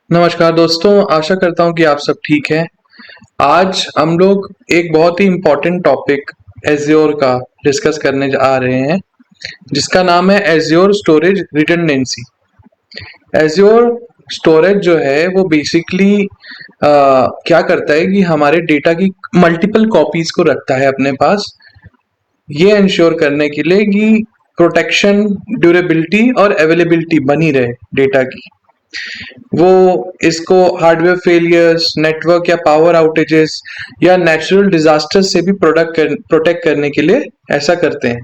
नमस्कार दोस्तों, आशा करता हूँ कि आप सब ठीक हैं। आज हम लोग एक बहुत ही इम्पोर्टेंट टॉपिक एज़्योर का डिस्कस करने जा रहे हैं, जिसका नाम है Azure storage redundancy. Azure storage जो है वो बेसिकली क्या करता है कि हमारे डेटा की मल्टीपल कॉपीज को रखता है अपने पास, ये इंश्योर करने के लिए कि प्रोटेक्शन, ड्यूरेबिलिटी और अवेलेबिलिटी बनी रहे डेटा की। वो इसको हार्डवेयर फेलियर्स, नेटवर्क या पावर आउटेजेस या नेचुरल डिजास्टर से भी प्रोटेक्ट करने के लिए ऐसा करते हैं।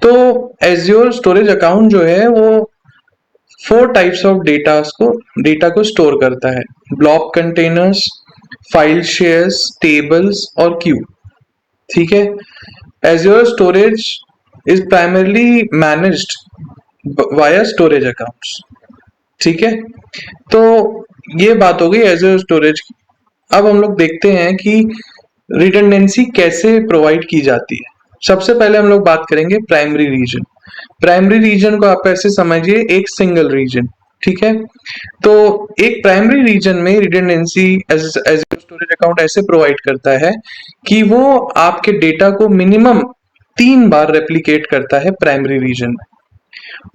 तो एज्योर स्टोरेज अकाउंट जो है वो 4 टाइप्स ऑफ डेटा को स्टोर करता है: block containers, file shares, tables और क्यू। ठीक है। Azure storage is primarily managed via storage accounts. ठीक है। तो ये बात हो गई एज़्योर स्टोरेज की। अब हम लोग देखते हैं कि रिडंडेंसी कैसे प्रोवाइड की जाती है। सबसे पहले हम लोग बात करेंगे प्राइमरी रीजन। प्राइमरी रीजन को आप ऐसे समझिए, एक सिंगल रीजन। ठीक है। तो एक प्राइमरी रीजन में रिडंडेंसी एज़्योर स्टोरेज अकाउंट ऐसे प्रोवाइड करता है कि वो आपके डेटा को मिनिमम 3 बार रेप्लिकेट करता है प्राइमरी रीजन में।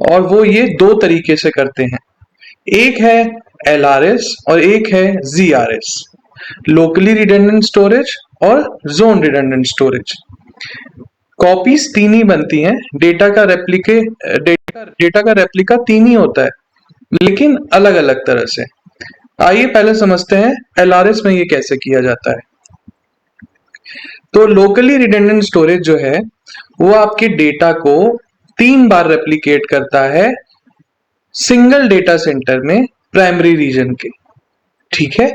और वो ये 2 तरीके से करते हैं। एक है LRS और एक है ZRS, लोकली रिडंडेंट स्टोरेज और जोन रिडंडेंट स्टोरेज। कॉपीज 3 ही बनती हैं, डेटा का रेप्लिका 3 ही होता है, लेकिन अलग अलग तरह से। आइए पहले समझते हैं LRS में ये कैसे किया जाता है। तो लोकली रिडंडेंट स्टोरेज जो है वो आपके डेटा को 3 बार रेप्लिकेट करता है सिंगल डेटा सेंटर में प्राइमरी रीजन के। ठीक है।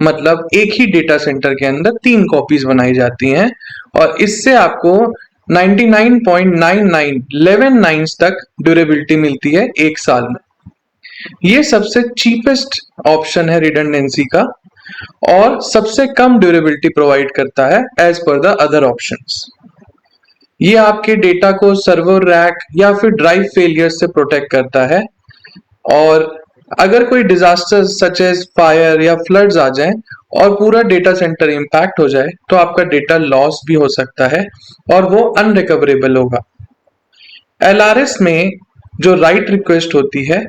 मतलब एक ही डेटा सेंटर के अंदर 3 कॉपीज बनाई जाती हैं और इससे आपको 99.99 तक ड्यूरेबिलिटी मिलती है 1 साल में। ये सबसे चीपेस्ट ऑप्शन है रिडंडेंसी का और सबसे कम ड्यूरेबिलिटी प्रोवाइड करता है as per the other options. ये आपके डेटा को सर्वर रैक या फिर ड्राइव फेलियर से प्रोटेक्ट करता है, और अगर कोई डिजास्टर सच एज फायर या फ्लड्स आ जाए और पूरा डेटा सेंटर इंपैक्ट हो जाए तो आपका डेटा लॉस भी हो सकता है और वो अनरिकवरेबल होगा। LRS में जो राइट रिक्वेस्ट होती है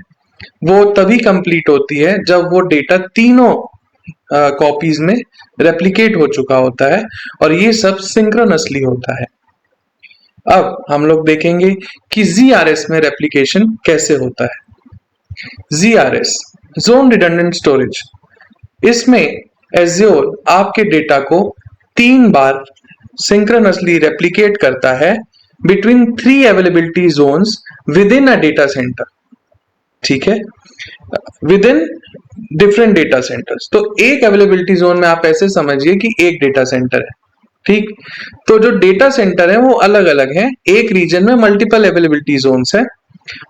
वो तभी कंप्लीट होती है जब वो डेटा तीनों कॉपीज में रेप्लिकेट हो चुका होता है, और ये सब सिंक्रोनसली होता है। अब हम लोग देखेंगे कि ZRS में रेप्लिकेशन कैसे होता है। ZRS, zone redundant storage. इसमें एज़्योर आपके डेटा को 3 बार सिंक्रोनसली रेप्लिकेट करता है between 3 availability zones within a data center. ठीक है। Within different data centers. तो एक अवेलेबिलिटी जोन में आप ऐसे समझिए कि एक डेटा सेंटर है। ठीक। तो जो डेटा सेंटर है वो अलग अलग है, एक रीजन में मल्टीपल अवेलेबिलिटी जोन्स है,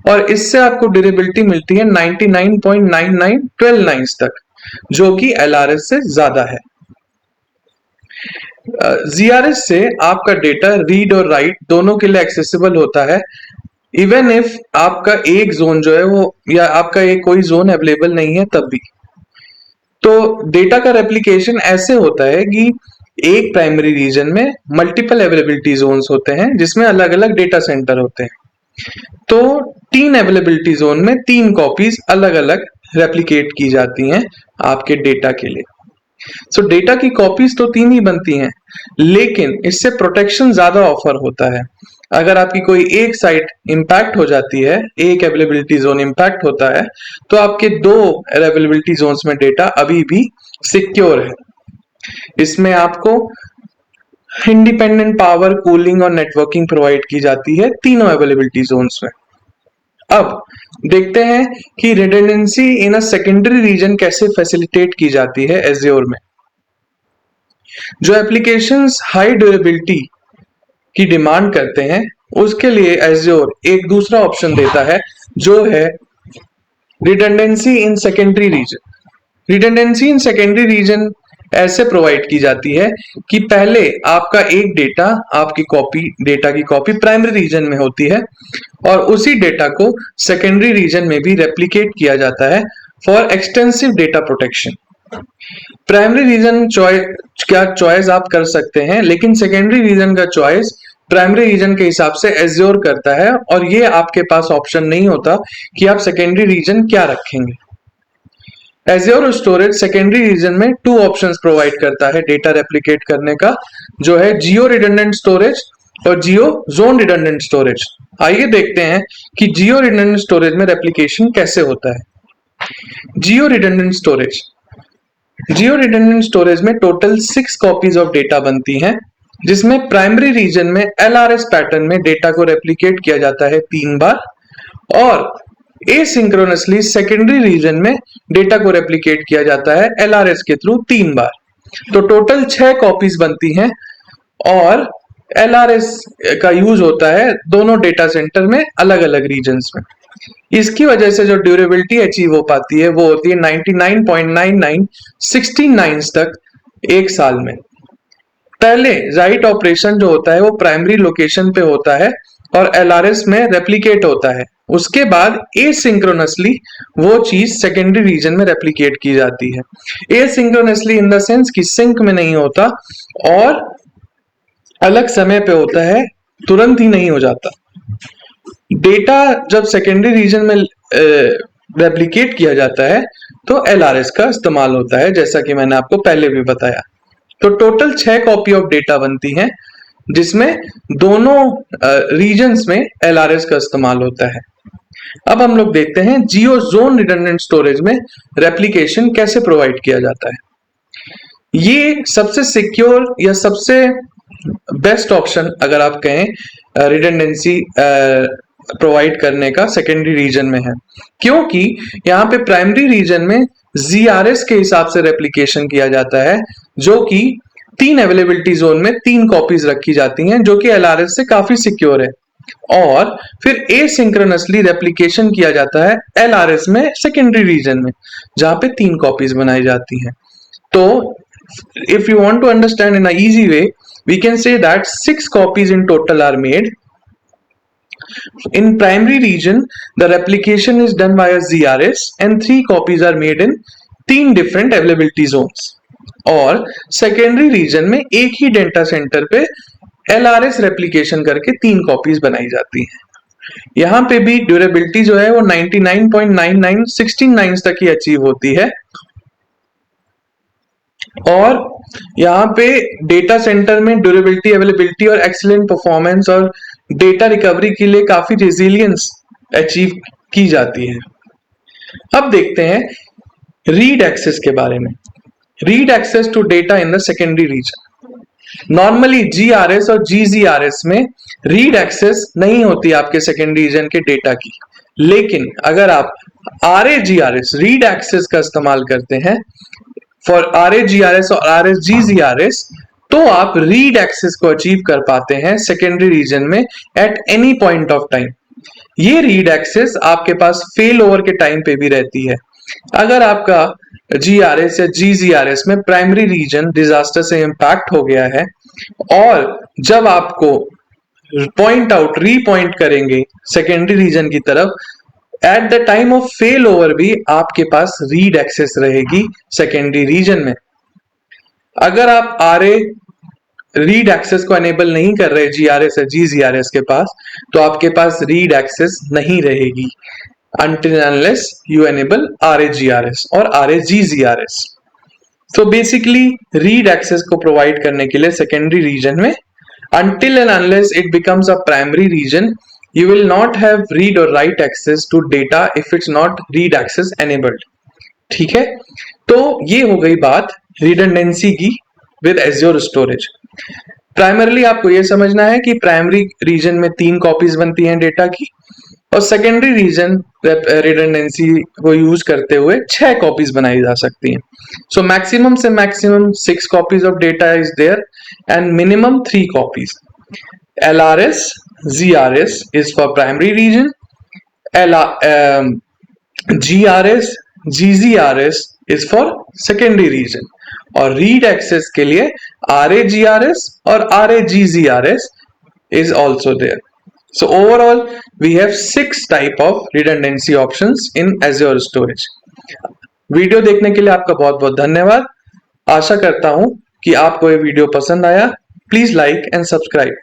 और इससे आपको ड्यूरेबिलिटी मिलती है 99.9929 तक, जो कि LRS से ज्यादा है। ZRS से आपका डेटा रीड और राइट दोनों के लिए एक्सेसिबल होता है, इवन इफ आपका एक जोन जो है वो या आपका एक कोई जोन अवेलेबल नहीं है तब भी। तो डेटा का रेप्लिकेशन ऐसे होता है कि एक प्राइमरी रीजन में मल्टीपल अवेलेबिलिटी जोन्स होते हैं जिसमें अलग अलग डेटा सेंटर होते हैं। तो 3 अवेलेबिलिटी जोन में 3 कॉपीज अलग अलग रेप्लिकेट की जाती हैं आपके डेटा के लिए। सो डेटा की कॉपीज तो 3 ही बनती हैं, लेकिन इससे प्रोटेक्शन ज्यादा ऑफर होता है। अगर आपकी कोई एक साइट इंपैक्ट हो जाती है, एक अवेलेबिलिटी जोन इंपैक्ट होता है, तो आपके 2 अवेलेबिलिटी जोन्स में डेटा अभी भी सिक्योर है। इसमें आपको इंडिपेंडेंट पावर, कूलिंग और नेटवर्किंग प्रोवाइड की जाती है तीनों अवेलेबिलिटी जोन्स में। अब देखते हैं कि redundancy in a secondary region कैसे फैसिलिटेट की जाती है एज़्योर में। जो एप्लीकेशंस हाई ड्यूरेबिलिटी की डिमांड करते हैं उसके लिए एज़्योर एक दूसरा ऑप्शन देता है, जो है redundancy in secondary region. Redundancy in secondary region ऐसे प्रोवाइड की जाती है कि पहले आपका एक डेटा की कॉपी प्राइमरी रीजन में होती है और उसी डेटा को सेकेंडरी रीजन में भी रेप्लिकेट किया जाता है for extensive data protection. Primary region choice आप कर सकते हैं, लेकिन सेकेंडरी रीजन का चॉइस प्राइमरी रीजन के हिसाब से एज्योर करता है, और ये आपके पास ऑप्शन नहीं होता कि आप सेकेंडरी रीजन क्या रखेंगे। एज्योर स्टोरेज सेकेंडरी रीजन में 2 ऑप्शंस प्रोवाइड करता है डेटा रेप्लिकेट करने का, जो है जियो रिडंडेंट स्टोरेज और जियो जोन रिडंडेंट स्टोरेज। आइए देखते हैं कि जियो रिडंडेंट स्टोरेज में रेप्लिकेशन कैसे होता है। जियो रिडंडेंट स्टोरेज, जियो रिडंडेंट स्टोरेज में टोटल 6 कॉपीज ऑफ डेटा बनती हैं, जिसमें प्राइमरी रीजन में LRS पैटर्न में डेटा को रेप्लिकेट किया जाता है 3 बार, और एसिंक्रोनसली सेकेंडरी रीजन में डेटा को रेप्लिकेट किया जाता है LRS के थ्रू 3 बार। तो टोटल 6 कॉपीज बनती हैं, और LRS का यूज होता है दोनों डेटा सेंटर में अलग अलग रीजन्स में। इसकी वजह से जो ड्यूरेबिलिटी अचीव हो पाती है वो होती है 99.9969 तक एक साल में। पहले राइट ऑपरेशन जो होता है वो प्राइमरी लोकेशन पे होता है और LRS में रेप्लिकेट होता है। उसके बाद एसिंक्रोनसली वो चीज सेकेंडरी रीजन में रेप्लिकेट की जाती है। एसिंक्रोनसली इन द सेंस कि सिंक में नहीं होता और अलग समय पे होता है, तुरंत ही नहीं हो जाता। डेटा जब सेकेंडरी रीजन में रेप्लिकेट किया जाता है तो LRS का इस्तेमाल होता है, जैसा कि मैंने आपको पहले भी बताया। तो टोटल 6 कॉपी ऑफ डेटा बनती हैं, जिसमें दोनों रीजन्स में LRS का इस्तेमाल होता है। अब हम लोग देखते हैं जियो जोन रिडंडेंट स्टोरेज में रेप्लिकेशन कैसे प्रोवाइड किया जाता है। ये सबसे सिक्योर या सबसे बेस्ट ऑप्शन अगर आप कहें रिडंडेंसी प्रोवाइड करने का सेकेंडरी रीजन में है, क्योंकि यहाँ पे प्राइमरी रीजन में ZRS के हिसाब से रेप्लिकेशन किया जाता है, जो कि 3 अवेलेबिलिटी जोन में 3 कॉपीज रखी जाती हैं, जो कि LRS से काफी सिक्योर है। और फिर एसिंक्रोनसली रेप्लिकेशन किया जाता है LRS में सेकेंडरी रीजन में, जहां पे 3 कॉपीज बनाई जाती हैं। तो if you want to understand in a easy way, we can say that 6 copies in total are made. In primary region, the replication is done via ZRS and 3 copies are made in 3 different availability zones. और secondary region में एक ही data centre पे LRS replication करके 3 copies बनाई जाती हैं। यहाँ पे भी ड्यूरेबिलिटी जो है वो 99.9969 तक ही अचीव होती है, और यहाँ पे डेटा सेंटर में ड्यूरेबिलिटी, अवेलेबिलिटी और एक्सीलेंट परफॉर्मेंस और डेटा रिकवरी के लिए काफी रेजिलियंस अचीव की जाती है। अब देखते हैं रीड एक्सेस के बारे में। Read access to data in the secondary region. Normally GRS और GZRS में रीड एक्सेस नहीं होती आपके सेकेंडरी रीजन के डेटा की, लेकिन अगर आप RAGRS रीड एक्सेस का इस्तेमाल करते हैं फॉर RAGRS और RSGZRS, तो आप रीड एक्सेस को अचीव कर पाते हैं सेकेंडरी रीजन में at any point of time. ये रीड एक्सेस आपके पास फेल ओवर के टाइम पे भी रहती है। अगर आपका GRS या GZRS में प्राइमरी रीजन डिजास्टर से इंपैक्ट हो गया है, और जब आपको पॉइंट आउट रीपॉइंट करेंगे सेकेंडरी रीजन की तरफ, at the time of fail over भी आपके पास रीड एक्सेस रहेगी सेकेंडरी रीजन में। अगर आप RA रीड एक्सेस को एनेबल नहीं कर रहे GRS या GZRS के पास, तो आपके पास रीड एक्सेस नहीं रहेगी until unless you enable RAGRS और RAGZRS। तो बेसिकली रीड एक्सेस को प्रोवाइड करने के लिए सेकेंडरी रीजन में until and unless it becomes a primary region, you will not have read or write access to data if it's not read access enabled। ठीक है, तो ये हो गई बात रिडंडेंसी की विद एज्योर स्टोरेज। प्राइमरली आपको ये समझना है कि प्राइमरी रीजन में 3 कॉपीज बनती हैं डेटा की, और सेकेंडरी रीजन रिडंडेंसी को यूज करते हुए 6 कॉपीज बनाई जा सकती हैं। सो मैक्सिमम से maximum 6 copies of data is there and minimum 3 copies. LRS ZRS is for primary region, GRS GZRS is for secondary region, और read access के लिए RAGRS और RAGZRS is also there. So overall we have 6 type of redundancy options in Azure storage. Video देखने के लिए आपका बहुत बहुत धन्यवाद। आशा करता हूं कि आपको ये वीडियो पसंद आया। Please like and subscribe.